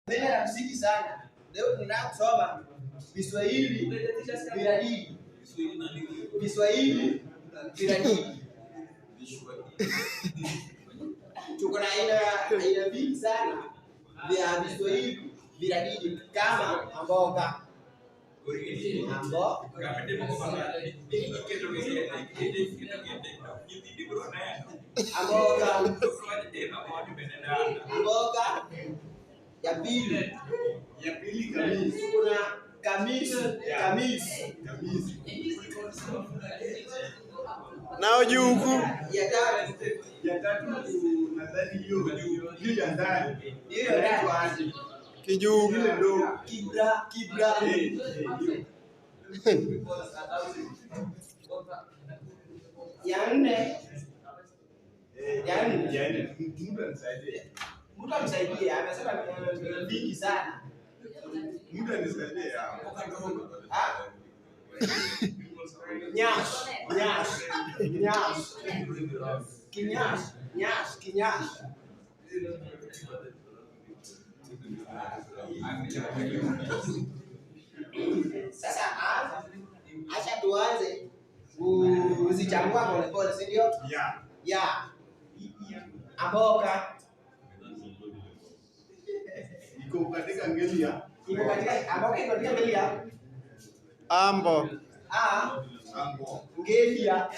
Neno la msingi sana. Leo tunataka kusoma Kiswahili viradidi. Kiswahili viradidi. Tuko na aina vingi sana vya Kiswahili viradidi kama mboga. Mboga ya pili kamisi. Kuna kamisi. Nao juu huku. Ya tatu nadhani hiyo ya ndani. Hiyo ndani. Kijuu. Kibra. Ya nne. Mtu amsaidie, amesema vingi sana. Mtu anisaidie hapo. Kinyash. Sasa acha tuanze kuzichambua polepole, si ndio? Ya. Mboga. Iko katika ngeli ya. Mboga iko katika ngeli ya. Ambo. Ambo. Ngeli ya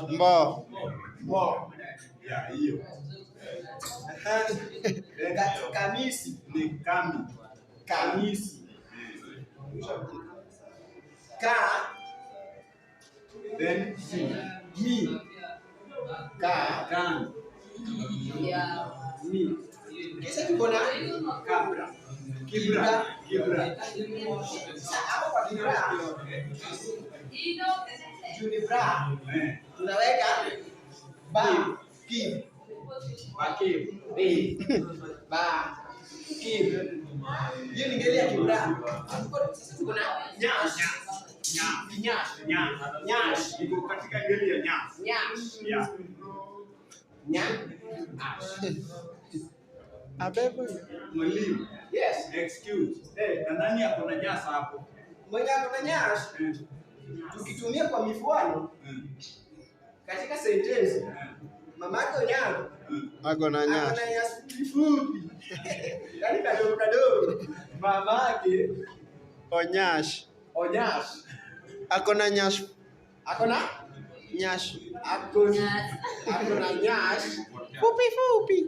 Mbo. Ya hiyo. Kamisi ni kamisi. Then mi. Kan. Mi. Kisha tuko na kibra. Hapo kwa kibra. Junibra. Tunaweka kim. Hiyo ni ngeli ya kibra. Sasa tuko na nyash. Iko katika ngeli ya nyash. Abebo. Mwalimu. Yes. Excuse. Nani ako na nyasa hapo? Mwenye ako na nyasa. Tukitumia kwa mifano katika sentensi, mamake Onyango ako na nyasa. Ako na nyasa fupi. Yaani kadogo. Mamake Onyash. Ako na nyasa fupi.